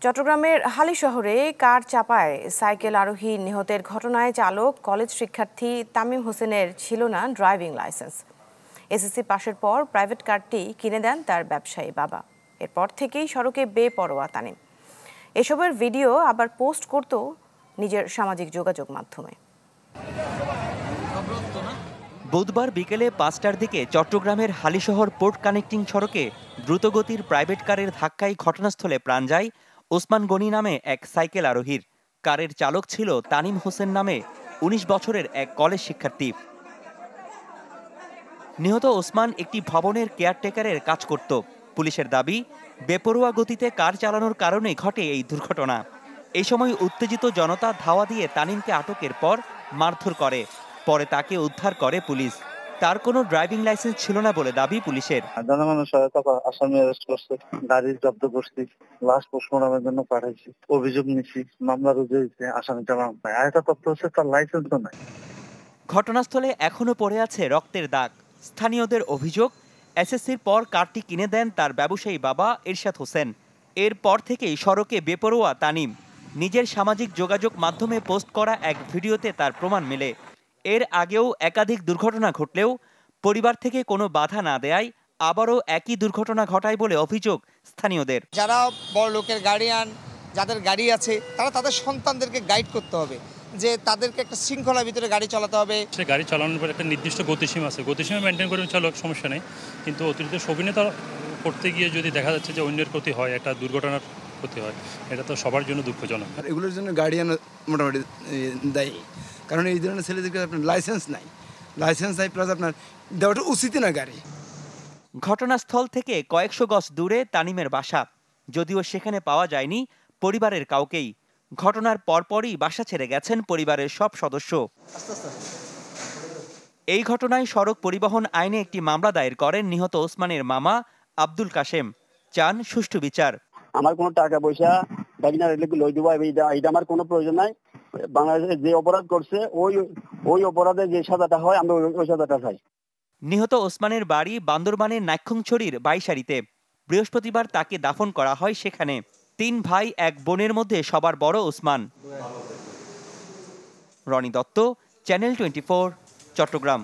চট্টগ্রামের হালিশহরে কার চাপায় সাইকেল আরোহী নিহতের ঘটনায় চালক কলেজ শিক্ষার্থী তামিম হোসেনের ছিল না ড্রাইভিং লাইসেন্স। এসএসসি পাশের পর প্রাইভেট কারটি কিনে দেন তার ব্যবসায়ী বাবা। এরপর থেকেই সড়কে বেপরোয়া তামিম। এসবের ভিডিও আবার পোস্ট করত নিজের সামাজিক যোগাযোগ মাধ্যমে। বুধবার বিকেলে ৫টার দিকে চট্টগ্রামের হালিশহর পোর্ট কানেক্টিং সড়কে দ্রুতগতির প্রাইভেট কারের ধাক্কায় ঘটনাস্থলে প্রাণ যায় ওসমান গনি নামে এক সাইকেল আরোহীর। কারের চালক ছিল তামিম হোসেন নামে ১৯ বছরের এক কলেজ শিক্ষার্থী। নিহত ওসমান একটি ভবনের কেয়ারটেকারের কাজ করত। পুলিশের দাবি, বেপরোয়া গতিতে কার চালানোর কারণে ঘটে এই দুর্ঘটনা। এই সময় উত্তেজিত জনতা ধাওয়া দিয়ে তামিমকে আটকের পর মারধর করে। পরে তাকে উদ্ধার করে পুলিশ। তার কোনো ড্রাইভিং লাইসেন্স ছিল না বলে দাবি পুলিশের। জনগণের সহায়তা আসামি অ্যারেস্ট করছে, গাড়ি জব্দ করছি, লাশ পোস্টমর্টমের জন্য পাঠাইছি, অভিযোগ নিচ্ছি, মামলা রুজু হয়েছে, আসামি চালান পায়। আরেকটা তথ্য হচ্ছে তার লাইসেন্সও নাই। ঘটনাস্থলে এখনো পড়ে আছে রক্তের দাগ। স্থানীয়দের অভিযোগ, এসএসসির পর কারটি কিনে দেন তার ব্যবসায়ী বাবা এরশাদ হোসেন। এরপর থেকেই সড়কে বেপরোয়া তামিম। নিজের সামাজিক যোগাযোগ মাধ্যমে পোস্ট করা এক ভিডিওতে তার প্রমাণ মেলে। এর আগেও একাধিক দুর্ঘটনা ঘটলেও পরিবার থেকে কোনো বাধা না দেয়ায় আবারও একই দুর্ঘটনা ঘটায় বলে অভিযোগ স্থানীয়দের। যারা বড় লোকের গার্ডিয়ান, যাদের গাড়ি আছে, তারা তাদের সন্তানদেরকে গাইড করতে হবে যে তাদেরকে একটা শৃঙ্খলার ভিতরে গাড়ি চালাতে হবে। সে গাড়ি চালানোর পর একটা নির্দিষ্ট গতিসীমা আছে, গতিসীমা মেনটেন করে চালক সমস্যা নেই, কিন্তু অতিরিক্ত শৌখিনতা করতে গিয়ে যদি দেখা যাচ্ছে যে অন্যের ক্ষতি হয়, একটা দুর্ঘটনার ক্ষতি হয়, এটা তো সবার জন্য দুঃখজনক। এগুলোর জন্য গার্ডিয়ান মোটামুটি দায়ী, কারণ এই ধরনের ছেলেদেরকে আপনার লাইসেন্স নাই প্লাস আপনার দেওয়াটা উচিত না গাড়ি। ঘটনাস্থল থেকে কয়েকশো গজ দূরে তামিমের বাসা, যদিও সেখানে পাওয়া যায়নি পরিবারের কাউকেই। ঘটনার পরপরই বাসা ছেড়ে গেছেন পরিবারের সব সদস্য। এই ঘটনায় সড়ক পরিবহন আইনে একটি মামলা দায়ের করেন নিহত ওসমানের মামা আব্দুল কাশেম। চান সুষ্ঠু বিচার। আমার কোনো টাকা পয়সা লই দেবো, এটা আমার কোনো প্রয়োজন নাই। বাংলাদেশে যে অপরাধ করছে ওই অপরাধে যে সাজাটা হয় আমরা ওই সাজাটা চাই। নিহত ওসমানের বাড়ি বান্দরবানের নাইক্ষ্যংছড়ির বাইশারিতে। বৃহস্পতিবার তাকে দাফন করা হয় সেখানে। ৩ ভাই এক বোনের মধ্যে সবার বড় ওসমান। রনি দত্ত, চ্যানেল 24, চট্টগ্রাম।